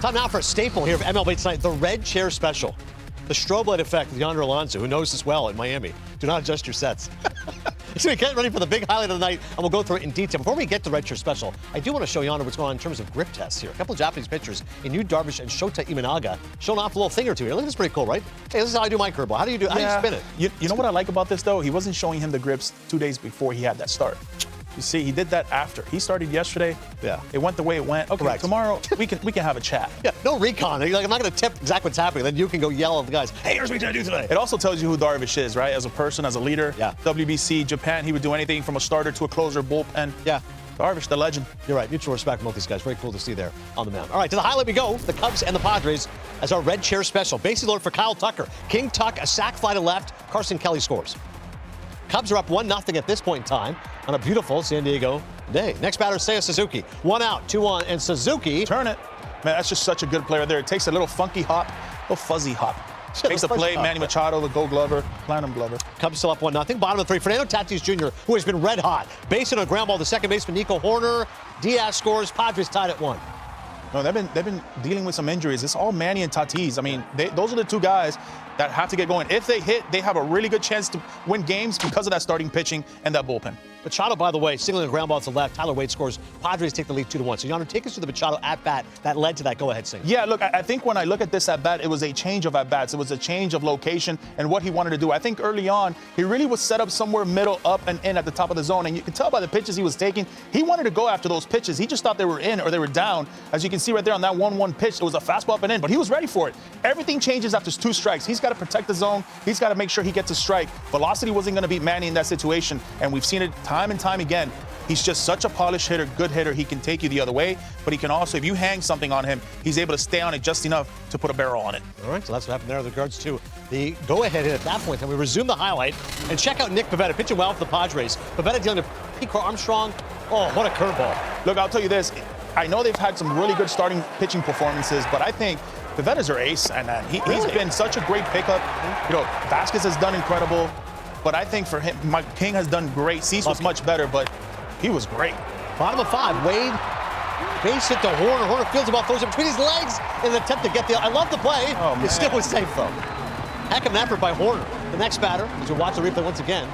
Time now for a staple here of MLB Tonight, the red chair special. The strobe light effect with Yonder Alonso, who knows this well in Miami. Do not adjust your sets. So we get ready for the big highlight of the night, and we'll go through it in detail. Before we get to the red chair special, I do want to show Yonder what's going on in terms of grip tests here. A couple of Japanese pitchers in Yu Darvish and Shota Imanaga showing off a little thing or two here. Look, this is pretty cool, right? Hey, this is how I do my curveball. How do you spin it? You know what I like about this, though? He wasn't showing him the grips 2 days before he had that start. You see, he did that after. He started yesterday. Yeah. It went the way it went. Okay, tomorrow we can have a chat. Yeah, no recon. Like, I'm not going to tip exactly what's happening. Then you can go yell at the guys, hey, here's what you're going to do today. It also tells you who Darvish is, right? As a person, as a leader. Yeah. WBC, Japan, he would do anything from a starter to a closer, bullpen. Yeah. Darvish, the legend. You're right. Mutual respect from both these guys. Very cool to see there on the mound. All right, to the highlight we go. The Cubs and the Padres as our red chair special. Bases loaded for Kyle Tucker. King Tuck, a sac fly to left. Carson Kelly scores. Cubs are up 1-0 at this point in time on a beautiful San Diego day. Next batter, Seiya Suzuki. 1 out, 2 on, and Suzuki. Turn it. Man, that's just such a good player there. It takes a little funky hop, a little fuzzy hop. Takes a play, Manny Machado, the Gold Glover, Platinum Glover. Cubs still up 1-0. Bottom of 3, Fernando Tatis Jr., who has been red hot. Basing on a ground ball to second baseman Nico Horner. Diaz scores. Padres tied at 1. No, they've been dealing with some injuries. It's all Manny and Tatis. I mean, those are the two guys that have to get going. If they hit, they have a really good chance to win games because of that starting pitching and that bullpen. Machado, by the way, signaling a ground ball to the left. Tyler Wade scores. Padres take the lead 2-1. So, Yonder, take us to the Machado at-bat that led to that go-ahead single. Yeah, look, I think when I look at this at-bat, it was a change of at-bats. It was a change of location and what he wanted to do. I think early on, he really was set up somewhere middle, up and in at the top of the zone. And you can tell by the pitches he was taking, he wanted to go after those pitches. He just thought they were in or they were down. As you can see right there on that 1-1 pitch, it was a fastball up and in, but he was ready for it. Everything changes after 2 strikes. He's got to protect the zone. He's got to make sure he gets a strike. Velocity wasn't going to beat Manny in that situation, and we've seen it time and time again. He's just such a polished hitter, good hitter. He can take you the other way, but he can also, if you hang something on him, he's able to stay on it just enough to put a barrel on it. All right, so that's what happened there with regards to the go-ahead hit at that point. And we resume the highlight and check out Nick Pivetta pitching well for the Padres. Pivetta dealing to Pete Armstrong. Oh, what a curveball. Look, I'll tell you this. I know they've had some really good starting pitching performances, but I think Pivetta's their ace, and he's been such a great pickup. You know, Vasquez has done incredible, but I think for him, Mike King has done great. Cease was much better, but he was great. Bottom of 5, Wade, base hit to Horner. Horner fields the ball, throws it between his legs in an attempt to get the. I love the play. Oh, man. It still was safe, though. Heck of an effort by Horner. The next batter, as we watch the replay once again.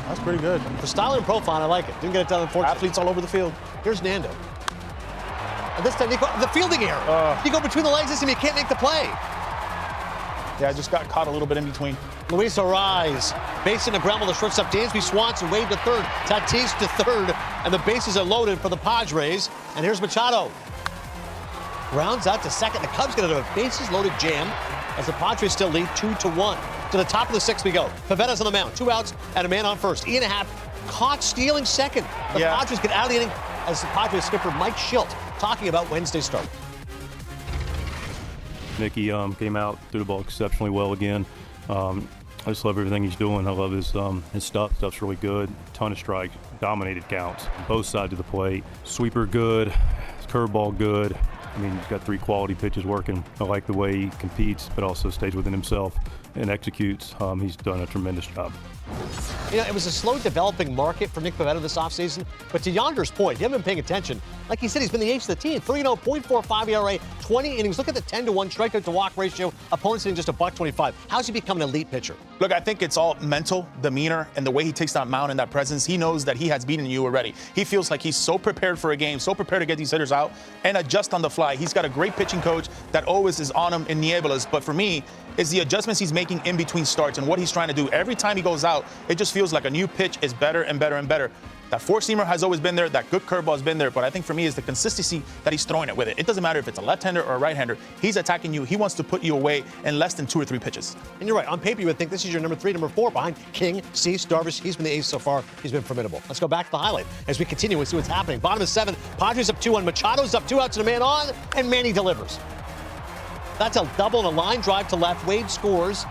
That's pretty good. For style and profile, I like it. Didn't get it done, unfortunately. Athletes all over the field. Here's Nando. And this time, Nico, the fielding error. You go between the legs, and you can't make the play. Yeah, I just got caught a little bit in between. Luis Arraez, basing the ground ball to shortstop Dansby Swanson, Wade to third, Tatis to third, and the bases are loaded for the Padres. And here's Machado. Grounds out to second. The Cubs get a bases loaded jam as the Padres still lead 2-1. To the top of the 6th we go. Pivetta's on the mound, 2 outs and a man on first. Ian Happ caught stealing second. The Padres get out of the inning as the Padres skipper Mike Schilt talking about Wednesday's start. Nicky came out, threw the ball exceptionally well again. I just love everything he's doing. I love his stuff. Stuff's really good. Ton of strikes, dominated counts, both sides of the plate. Sweeper good, his curveball good. I mean, he's got 3 quality pitches working. I like the way he competes, but also stays within himself and executes. He's done a tremendous job. You know, it was a slow developing market for Nick Pivetta this offseason, but to Yonder's point, you haven't been paying attention. Like he said, he's been the ace of the team. 3-0, .45 ERA, 20 innings. Look at the 10-1 strikeout to walk ratio. Opponents hitting just a $1.25. How's he become an elite pitcher? Look, I think it's all mental demeanor and the way he takes that mound and that presence. He knows that he has beaten you already. He feels like he's so prepared for a game, so prepared to get these hitters out and adjust on the fly. He's got a great pitching coach that always is on him in Nieblas. But for me, is the adjustments he's making in between starts and what he's trying to do. Every time he goes out, it just feels like a new pitch is better and better and better. That 4-seamer has always been there. That good curveball has been there. But I think for me is the consistency that he's throwing it with it. It doesn't matter if it's a left-hander or a right-hander. He's attacking you. He wants to put you away in less than 2 or 3 pitches. And you're right. On paper, you would think this is your number 3, number 4 behind King, Cease, Darvish. He's been the ace so far. He's been formidable. Let's go back to the highlight as we continue and see what's happening. Bottom of 7, Padres up 2-1. Machado's up 2 outs and a man on, and Manny delivers. That's a double and a line drive to left. Wade scores.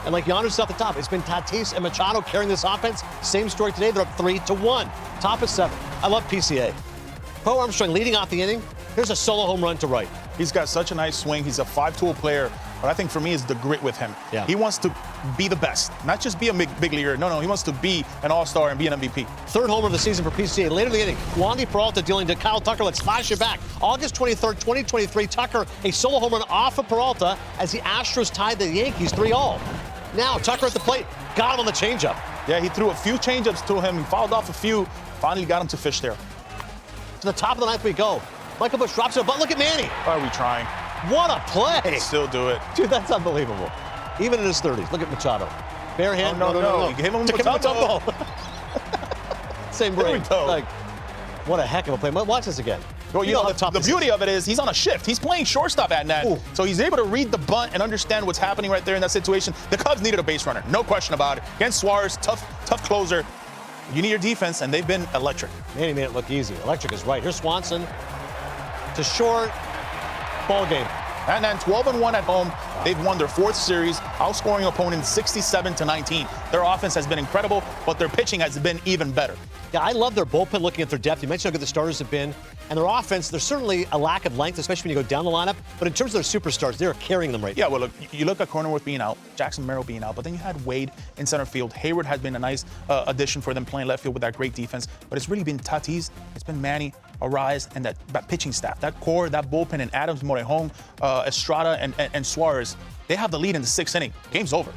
And like Yonder's at the top, it's been Tatis and Machado carrying this offense. Same story today. They're up 3-1. Top of 7. I love PCA. Bo Armstrong leading off the inning. Here's a solo home run to right. He's got such a nice swing. He's a 5-tool player. But I think for me is the grit with him. Yeah. He wants to be the best, not just be a big leaguer. No, he wants to be an all-star and be an MVP. Third homer of the season for PCA. Later in the inning, Wandy Peralta dealing to Kyle Tucker. Let's flash it back. August 23rd, 2023, Tucker, a solo home run off of Peralta as the Astros tied the Yankees 3-3. Now, Tucker at the plate, got him on the changeup. Yeah, he threw a few changeups to him. He fouled off a few. Finally got him to fish there. To the top of the ninth we go. Michael Busch drops it, but look at Manny. Why are we trying? What a play. Still do it. Dude, that's unbelievable. Even in his 30s. Look at Machado. Bare hand. No. You gave him a Machado. Same break. Like, what a heck of a play. Watch this again. Well, the beauty of it is he's on a shift. He's playing shortstop at that. Ooh. So he's able to read the bunt and understand what's happening right there in that situation. The Cubs needed a base runner. No question about it. Against Suarez, tough closer. You need your defense, and they've been electric. Manny made it look easy. Electric is right. Here's Swanson to short. Ball game. And then 12-1 at home. They've won their fourth series, outscoring opponents 67-19. Their offense has been incredible, but their pitching has been even better. Yeah, I love their bullpen looking at their depth. You mentioned how good the starters have been. And their offense, there's certainly a lack of length, especially when you go down the lineup. But in terms of their superstars, they're carrying them right now. Yeah, well, look, you look at Cronenworth being out, Jackson Merrill being out, but then you had Wade in center field. Hayward has been a nice addition for them playing left field with that great defense. But it's really been Tatis, it's been Manny, Arise, and that pitching staff. That core, that bullpen, and Adams, Morejon, Estrada, and Suarez, they have the lead in the sixth inning. Game's over.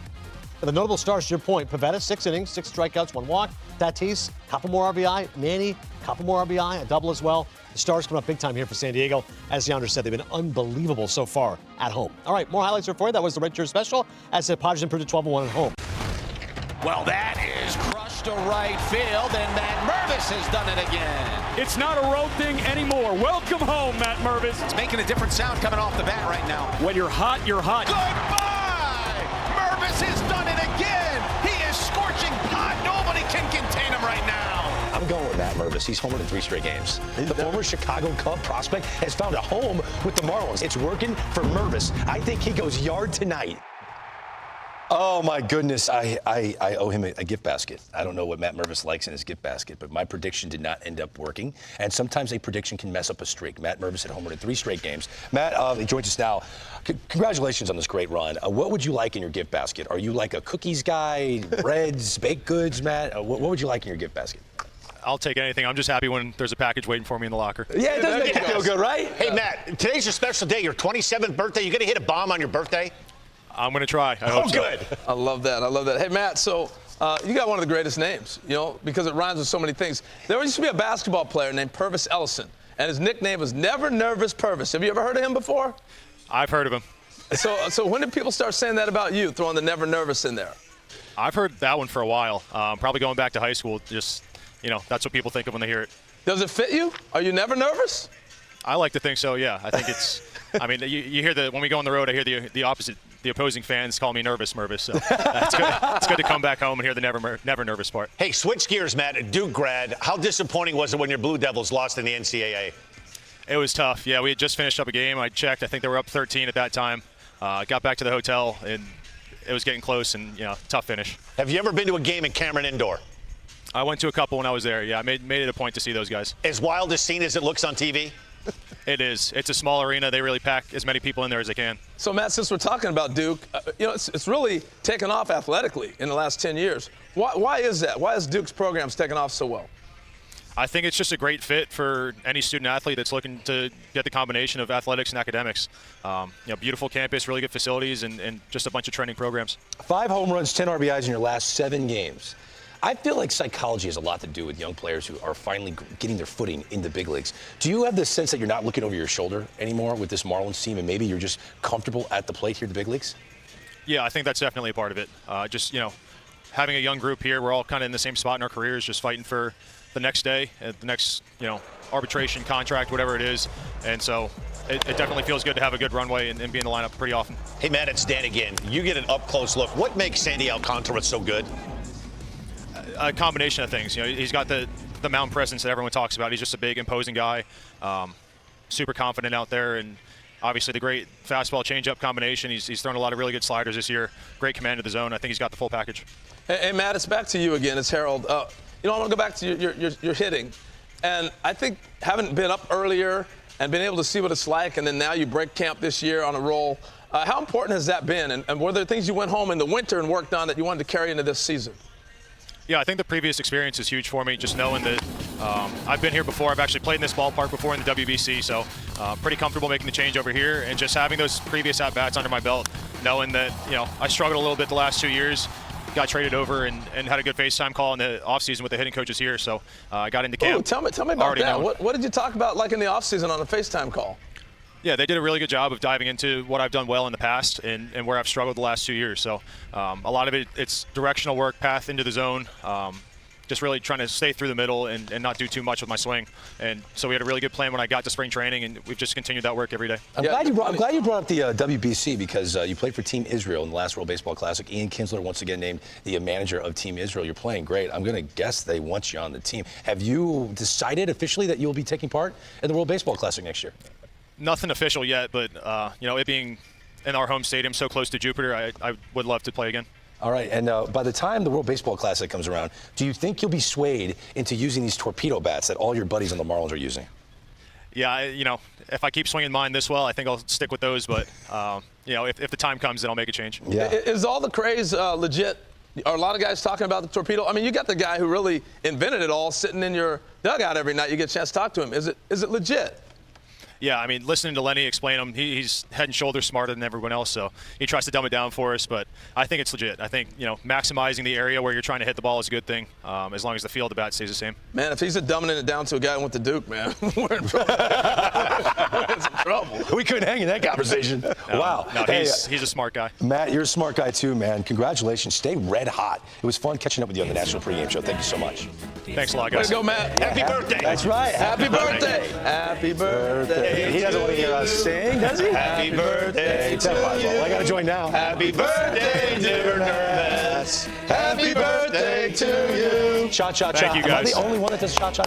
The notable stars, to your point, Pivetta, 6 innings, 6 strikeouts, 1 walk. Tatis, couple more RBI. Manny, couple more RBI, a double as well. The stars coming up big time here for San Diego. As Yonder said, they've been unbelievable so far at home. All right, more highlights here for you. That was the Red Shirt Special as the Padres improved to 12-1 at home. Well, that is crushed to right field, and Matt Mervis has done it again. It's not a road thing anymore. Welcome home, Matt Mervis. It's making a different sound coming off the bat right now. When you're hot, you're hot. Goodbye! Mervis has done it again. He is scorching hot. Nobody can contain him right now. I'm going with Matt Mervis. He's homered in 3 straight games. The former Chicago Cub prospect has found a home with the Marlins. It's working for Mervis. I think he goes yard tonight. Oh, my goodness. I owe him a gift basket. I don't know what Matt Mervis likes in his gift basket, but my prediction did not end up working. And sometimes a prediction can mess up a streak. Matt Mervis had homered in 3 straight games. Matt, he joins us now. Congratulations on this great run. What would you like in your gift basket? Are you like a cookies guy, breads, baked goods, Matt? What would you like in your gift basket? I'll take anything. I'm just happy when there's a package waiting for me in the locker. Yeah, it does make you feel good, right? Hey, Matt, today's your special day, your 27th birthday. You going to hit a bomb on your birthday? I'm going to try. I hope so. Good. I love that. Hey, Matt, so you got one of the greatest names, because it rhymes with so many things. There used to be a basketball player named Purvis Ellison, and his nickname was Never Nervous Purvis. Have you ever heard of him before? I've heard of him. So when did people start saying that about you, throwing the Never Nervous in there? I've heard that one for a while. Probably going back to high school. Just, that's what people think of when they hear it. Does it fit you? Are you never nervous? I like to think so, yeah. I think it's – I mean, you hear when we go on the road, I hear the opposite. The opposing fans call me nervous Mervis, so that's good. It's good to come back home and hear the never nervous part. Hey, switch gears, Matt. Duke grad. How disappointing was it when your Blue Devils lost in the NCAA? It was tough. Yeah, we had just finished up a game. I checked. I think they were up 13 at that time. Got back to the hotel, and it was getting close, and, tough finish. Have you ever been to a game in Cameron Indoor? I went to a couple when I was there. Yeah, I made it a point to see those guys. As wild a scene as it looks on TV? It is. It's a small arena. They really pack as many people in there as they can. So, Matt, since we're talking about Duke, it's really taken off athletically in the last 10 years. Why is that? Why is Duke's programs taken off so well? I think it's just a great fit for any student athlete that's looking to get the combination of athletics and academics. Beautiful campus, really good facilities, and just a bunch of training programs. 5 home runs, 10 RBIs in your last 7 games. I feel like psychology has a lot to do with young players who are finally getting their footing in the big leagues. Do you have the sense that you're not looking over your shoulder anymore with this Marlins team, and maybe you're just comfortable at the plate here at the big leagues? Yeah, I think that's definitely a part of it. Having a young group here, we're all kind of in the same spot in our careers, just fighting for the next day, the next, arbitration, contract, whatever it is. And so it definitely feels good to have a good runway and be in the lineup pretty often. Hey, Matt, it's Dan again. You get an up-close look. What makes Sandy Alcantara so good? A combination of things. He's got the mound presence that everyone talks about. He's just a big, imposing guy, super confident out there, and obviously the great fastball changeup combination. He's thrown a lot of really good sliders this year. Great command of the zone. I think he's got the full package. Hey, Matt, it's back to you again. It's Harold. I want to go back to your hitting, and I think having been up earlier and been able to see what it's like, and then now you break camp this year on a roll. How important has that been? And were there things you went home in the winter and worked on that you wanted to carry into this season? Yeah, I think the previous experience is huge for me, just knowing that I've been here before. I've actually played in this ballpark before in the WBC, so pretty comfortable making the change over here. And just having those previous at-bats under my belt, knowing that, I struggled a little bit the last 2 years, got traded over and had a good FaceTime call in the offseason with the hitting coaches here, so I got into camp. Ooh, tell me about that. What did you talk about like in the offseason on a FaceTime call? Yeah, they did a really good job of diving into what I've done well in the past and where I've struggled the last 2 years. So a lot of it's directional work, path into the zone, just really trying to stay through the middle and not do too much with my swing. And so we had a really good plan when I got to spring training, and we've just continued that work every day. I'm glad you brought up the WBC because you played for Team Israel in the last World Baseball Classic. Ian Kinsler once again named the manager of Team Israel. You're playing great. I'm going to guess they want you on the team. Have you decided officially that you'll be taking part in the World Baseball Classic next year? Nothing official yet, but it being in our home stadium so close to Jupiter, I would love to play again. All right, and by the time the World Baseball Classic comes around, do you think you'll be swayed into using these torpedo bats that all your buddies on the Marlins are using? Yeah, if I keep swinging mine this well, I think I'll stick with those. But if the time comes, then I'll make a change. Yeah. Is all the craze legit? Are a lot of guys talking about the torpedo? I mean, you got the guy who really invented it all sitting in your dugout every night. You get a chance to talk to him. Is it legit? Yeah, I mean, listening to Lenny explain him, he's head and shoulders smarter than everyone else, so he tries to dumb it down for us, but I think it's legit. I think, maximizing the area where you're trying to hit the ball is a good thing, as long as the feel of the bat stays the same. Man, if he's dumbing it down to a guy who went to Duke, man, we're in trouble. We're in some trouble. We couldn't hang in that conversation. Wow. No, he's a smart guy. Matt, you're a smart guy too, man. Congratulations. Stay red hot. It was fun catching up with you on the National Pregame Show. Thank you so much. Thanks a lot, guys. Way to go, Matt. Happy birthday. That's right. Happy birthday. Happy birthday. He doesn't want to hear us sing, does he? Happy birthday to you. Well, I got to join now. Happy birthday, dear Nervous. Happy birthday to you. Cha cha cha. Thank you, guys. Am I the only one that does cha cha cha?